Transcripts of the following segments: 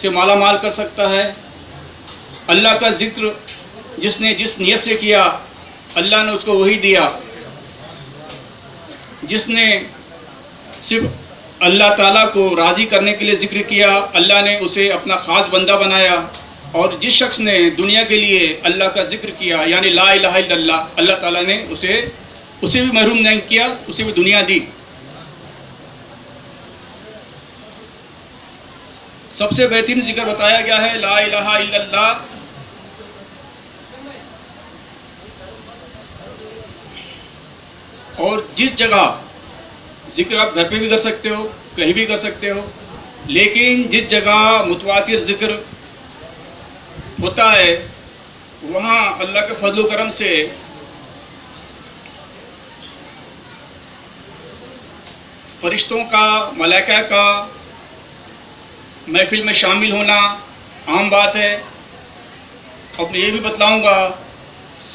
سے مالا مال کر سکتا ہے۔ اللہ کا ذکر جس نے جس نیت سے کیا اللہ نے اس کو وہی دیا۔ جس نے صرف اللہ تعالیٰ کو راضی کرنے کے لیے ذکر کیا اللہ نے اسے اپنا خاص بندہ بنایا، اور جس شخص نے دنیا کے لیے اللہ کا ذکر کیا یعنی لا الہ الا اللہ، اللہ تعالیٰ نے اسے بھی محروم نہیں کیا، اسے بھی دنیا دی۔ سب سے بہترین ذکر بتایا گیا ہے لا الہ الا اللہ۔ اور جس جگہ ذکر آپ گھر پہ بھی کر سکتے ہو، کہیں بھی کر سکتے ہو، لیکن جس جگہ متواتر ذکر ہوتا ہے وہاں اللہ کے فضل و کرم سے فرشتوں کا، ملائکہ کا محفل میں شامل ہونا عام بات ہے۔ اور میں یہ بھی بتلاؤں گا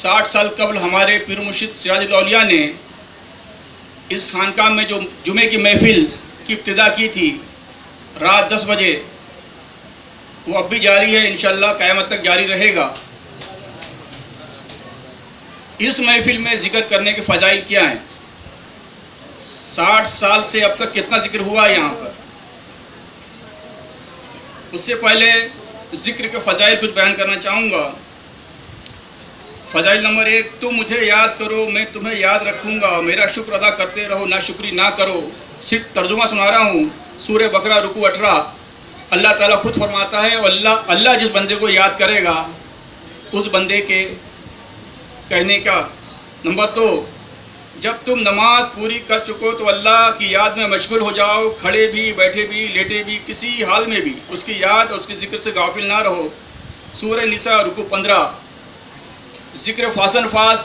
60 سال قبل ہمارے پیر مرشد سراج الاولیاء نے اس خانقاہ میں جو جمعے کی محفل کی ابتدا کی تھی رات 10 بجے، وہ اب بھی جاری ہے، انشاءاللہ قیامت تک جاری رہے گا۔ اس محفل میں ذکر کرنے کے فضائل کیا ہیں؟ 60 سال سے اب تک کتنا ذکر ہوا ہے یہاں پر؟ اس سے پہلے ذکر کے فضائل کچھ بیان کرنا چاہوں گا۔ فضائل نمبر 1، تم مجھے یاد کرو میں تمہیں یاد رکھوں گا، میرا شکر ادا کرتے رہو نا شکری نہ کرو۔ صرف ترجمہ سنا رہا ہوں، سورہ بقرہ رکوع 18۔ اللہ تعالیٰ خود فرماتا ہے اللہ جس بندے کو یاد کرے گا اس بندے کے کہنے کا۔ نمبر 2، جب تم نماز پوری کر چکو تو اللہ کی یاد میں مشغول ہو جاؤ، کھڑے بھی، بیٹھے بھی، لیٹے بھی، کسی حال میں بھی اس کی یاد اور اس کے ذکر سے غافل نہ رہو۔ سورہ نساء رکوع 15۔ ذکر فاصن فاس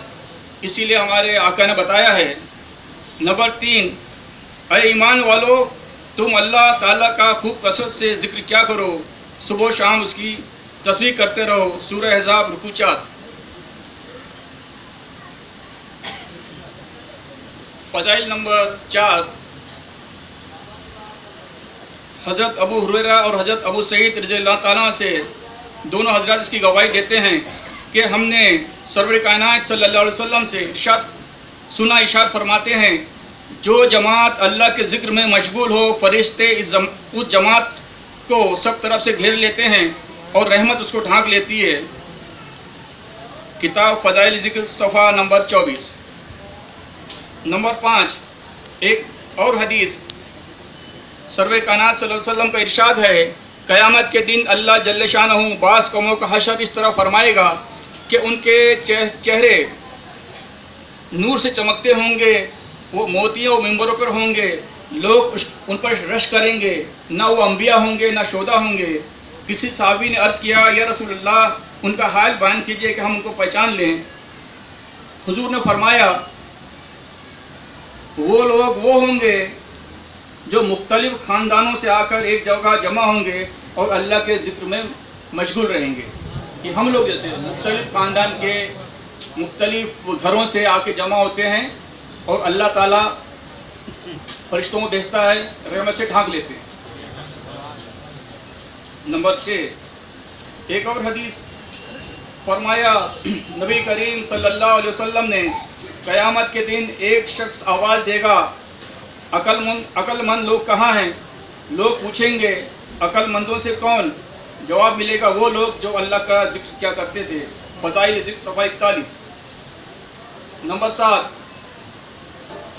اسی لیے ہمارے آقا نے بتایا ہے۔ نمبر 3، اے ایمان والو تم اللہ تعالیٰ کا خوب کثرت سے ذکر کیا کرو، صبح و شام اس کی تسبیح کرتے رہو۔ سورہ احزاب رکوع 4۔ فضائل نمبر 4، حضرت ابو ہریرہ اور حضرت ابو سعید رضی اللہ تعالیٰ سے دونوں حضرات اس کی گواہی دیتے ہیں کہ ہم نے سرور کائنات صلی اللہ علیہ وسلم سے ارشاد فرماتے ہیں جو جماعت اللہ کے ذکر میں مشغول ہو فرشتے اس جماعت کو سب طرف سے گھیر لیتے ہیں اور رحمت اس کو ڈھانک لیتی ہے۔ کتاب فضائل ذکر صفحہ نمبر 24۔ نمبر 5، ایک اور حدیث سرور کائنات صلی اللہ علیہ وسلم کا ارشاد ہے قیامت کے دن اللہ جل شانہ بعض قوموں کا حشر اس طرح فرمائے گا کہ ان کے چہرے نور سے چمکتے ہوں گے، وہ موتیوں ممبروں پر ہوں گے، لوگ ان پر رش کریں گے، نہ وہ انبیاء ہوں گے نہ شہداء ہوں گے۔ کسی صحابی نے عرض کیا یا رسول اللہ ان کا حال بیان کیجئے کہ ہم ان کو پہچان لیں۔ حضور نے فرمایا وہ لوگ وہ ہوں گے جو مختلف خاندانوں سے آ کر ایک جگہ جمع ہوں گے اور اللہ کے ذکر میں مشغول رہیں گے۔ کہ ہم لوگ جیسے مختلف خاندان کے مختلف گھروں سے آ کے جمع ہوتے ہیں اور اللہ تعالیٰ فرشتوں کو بھیجتا ہے، رحمت سے ڈھانک لیتے ہیں۔ نمبر 6، ایک اور حدیث فرمایا نبی کریم صلی اللہ علیہ وسلم نے قیامت کے دن ایک شخص آواز دے گا عقل مند لوگ کہاں ہیں؟ لوگ پوچھیں گے عقل مندوں سے کون؟ جواب ملے گا وہ لوگ جو اللہ کا ذکر کیا کرتے تھے۔ فضائل ذکر صفحہ 41۔ نمبر 7،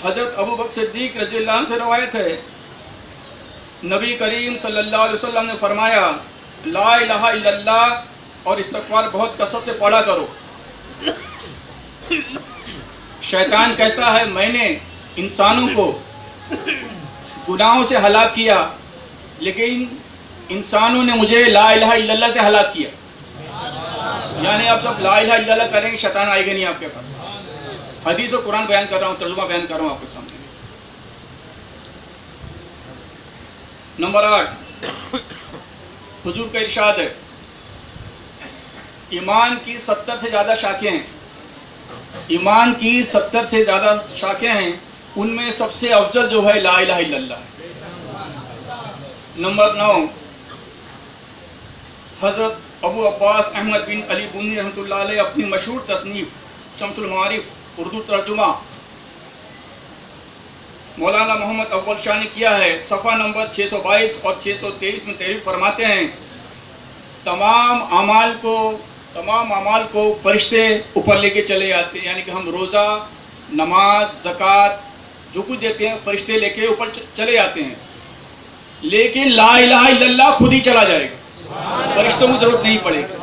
حضرت ابو بکر صدیق رضی اللہ عنہ سے روایت ہے نبی کریم صلی اللہ علیہ وسلم نے فرمایا لا الہ الا اللہ اور استغفار بہت کثرت سے پڑھا کرو۔ شیطان کہتا ہے میں نے انسانوں کو گناہوں سے ہلاک کیا لیکن انسانوں نے مجھے لا الہ الا اللہ سے ہلاک کیا۔ یعنی آپ جب لا الہ الا اللہ کریں گے شیطان آئے گا نہیں آپ کے پاس۔ حدیث و قرآن بیان کر رہا ہوں، ترجمہ بیان کر رہا ہوں آپ کے سامنے۔ نمبر 8، حضور کا ارشاد ہے ایمان کی 70 سے زیادہ شاخیں ہیں، ایمان کی 70 سے زیادہ شاخیں ہیں، ان میں سب سے افضل جو ہے لا الہ الا اللہ ہے۔ نمبر 9، حضرت ابو عباس احمد بن علی بنی رحمۃ اللہ علیہ اپنی مشہور تصنیف شمس المعارف اردو ترجمہ مولانا محمد اول شاہ نے کیا ہے، صفحہ نمبر 622 اور 623 میں تحریر فرماتے ہیں تمام اعمال کو فرشتے اوپر لے کے چلے آتے ہیں، یعنی کہ ہم روزہ، نماز، زکوٰۃ جو کچھ دیتے ہیں فرشتے لے کے اوپر چلے آتے ہیں، لیکن لا الہ الا اللہ خود ہی چلا جائے گا، فرشتوں کی ضرورت نہیں پڑے گی۔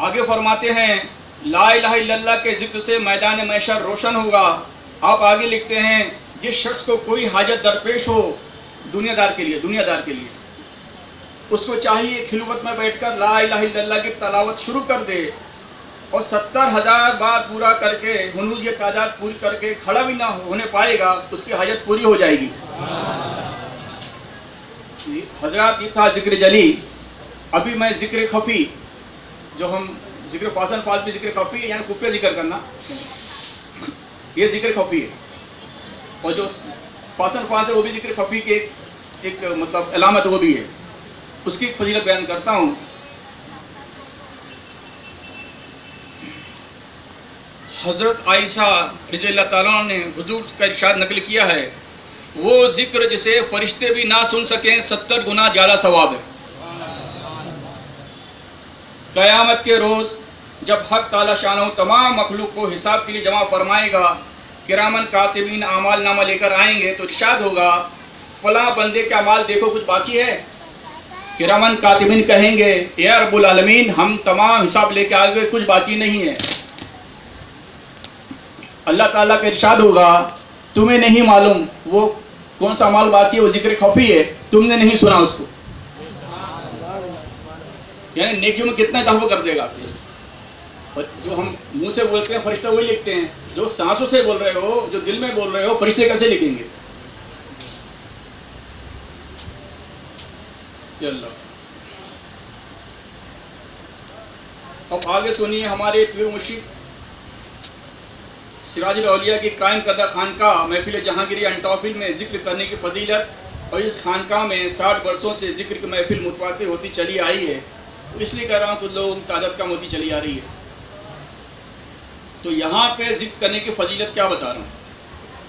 آگے فرماتے ہیں لا الہ الا اللہ کے ذکر سے میدان محشر روشن ہوگا۔ آپ آگے لکھتے ہیں جس شخص کو کوئی حاجت درپیش ہو دنیا دار کے لیے اس کو چاہیے خلوت میں بیٹھ کر لا الہ الا اللہ کی تلاوت شروع کر دے اور 70,000 بار پورا کر کے ہنوز یہ تعداد پوری کر کے کھڑا بھی نہ ہونے پائے گا، اس کی حاجت پوری ہو جائے گی۔ حضرات یہ تھا ذکر جلی۔ ابھی میں ذکر خفی، جو ہم ذکر فاصل فاض میں ذکر خفی ہے یعنی خفیہ ذکر کرنا، یہ ذکر خفی ہے، اور جو فاصل فاض ہے وہ بھی ذکر خفی کے ایک مطلب علامت وہ بھی ہے، اس کی فضیلت بیان کرتا ہوں۔ حضرت عائشہ رضی اللہ تعالیٰ نے حضور کا ارشاد نقل کیا ہے وہ ذکر جسے فرشتے بھی نہ سن سکیں 70 گنا زیادہ ثواب ہے۔ قیامت کے روز جب حق تعالی شانہ تمام مخلوق کو حساب کے لیے جمع فرمائے گا، کرامن کاتبین اعمال نامہ لے کر آئیں گے تو ارشاد ہوگا فلاں بندے کے اعمال دیکھو کچھ باقی ہے؟ کرامن کاتبین کہیں گے یا رب العالمین ہم تمام حساب لے کے آ گئے، کچھ باقی نہیں ہے۔ اللہ تعالیٰ کا ارشاد ہوگا تمہیں نہیں معلوم وہ کون سا عمل باقی ہے، وہ ذکر خفی ہے، تم نے نہیں سنا اس کو، یعنی نیکیوں میں کتنا اضافہ کر دے گا۔ جو ہم منہ سے بولتے ہیں فرشتہ وہی لکھتے ہیں، جو سانسوں سے بول رہے ہو، جو دل میں بول رہے ہو، فرشتے کیسے لکھیں گے؟ اللہ۔ اب آگے سنیے ہمارے پیر مرشد سراج الاولیاء کی قائم کردہ خانقاہ محفل جہانگیری انٹافل میں ذکر کرنے کی فضیلت، اور اس خانقاہ میں 60 برسوں سے ذکر کی محفل متواتر ہوتی چلی آئی ہے، اس لیے کہہ رہا ہوں کچھ لوگوں کی تعداد کم ہوتی چلی آ رہی ہے۔ تو یہاں پہ ذکر کرنے کی فضیلت کیا بتا رہا ہوں۔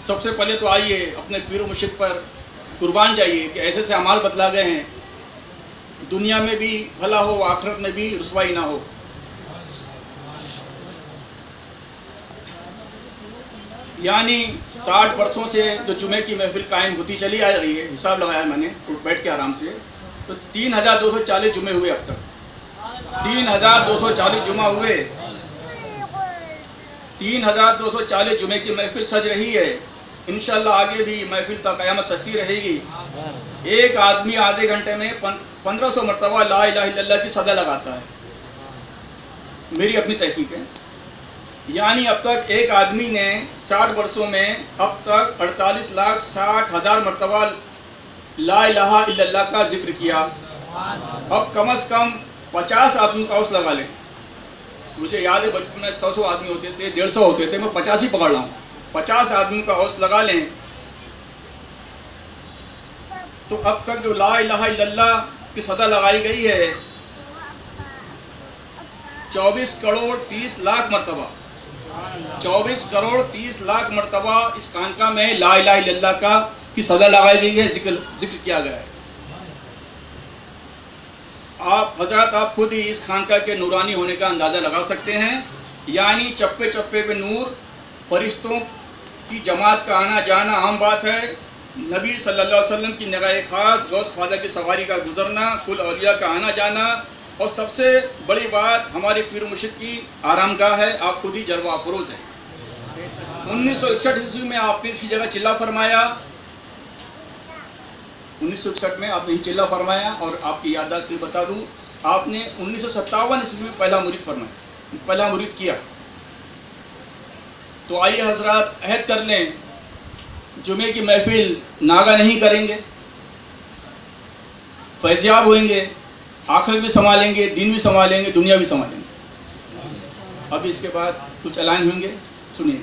سب سے پہلے تو آئیے اپنے پیر و مرشد پر قربان جائیے کہ ایسے سے اعمال بتلا گئے ہیں دنیا میں بھی بھلا ہو، آخرت میں بھی رسوائی نہ ہو۔ یعنی 60 برسوں سے جو جمعے کی محفل قائم ہوتی چلی آ رہی ہے، حساب لگایا میں نے بیٹھ کے آرام سے، تو 3240 جمعے ہوئے اب تک، 3240 جمعہ ہوئے، 3240 جمعے کی محفل سج رہی ہے۔ انشاءاللہ آگے بھی محفل تا قیامت سجتی رہے گی۔ ایک آدمی آدھے گھنٹے میں 1500 مرتبہ لا الہ الا اللہ کی صدا لگاتا ہے، میری اپنی تحقیق ہے۔ یعنی اب تک ایک آدمی نے 60 برسوں میں اب تک 48,60,000 مرتبہ لا الہ الا اللہ کا ذکر کیا۔ اب کم از کم 50 آدمی کا حوصلہ لگا لیں۔ مجھے یاد ہے بچپن میں 100 آدمی ہوتے تھے، 150 ہوتے تھے، میں 50 ہی پکڑ رہا ہوں۔ 50 آدمی کا حوصلہ لگا لیں تو اب تک جو لا الہ الا اللہ کی صدا لگائی گئی ہے 24 کروڑ 30 لاکھ مرتبہ، 24 کروڑ 30 لاکھ مرتبہ اس خانقاہ میں لا الہ الا اللہ کا کی صدا لگائی گئی ہے، ذکر کیا گیا ہے۔ آپ حضرات آپ خود ہی اس خانقاہ کے نورانی ہونے کا اندازہ لگا سکتے ہیں، یعنی چپے چپے پہ نور، فرشتوں کی جماعت کا آنا جانا عام بات ہے، نبی صلی اللہ علیہ وسلم کی نگاہ خاص غوث خواجہ کی سواری کا گزرنا، کل اولیاء کا آنا جانا، اور سب سے بڑی بات ہمارے پیر مرشد کی آرام گاہ ہے، آپ خود ہی جلوہ افروز ہیں۔ 1961 عیسوی میں آپ نے اسی جگہ چلہ فرمایا، 1961 میں آپ نے چلہ فرمایا، اور آپ کی یادداشت سے بتا دوں آپ نے 1957 عیسوی میں پہلا مرید فرمایا، پہلا مرید کیا۔ تو آئیے حضرات عہد کر لیں جمعے کی محفل ناگا نہیں کریں گے، فیضیاب ہوئیں گے، آخرت بھی سنبھالیں گے، دین بھی سنبھالیں گے، دنیا بھی سنبھالیں گے۔ ابھی اس کے بعد کچھ اعلان ہوئیں گے، سنیے۔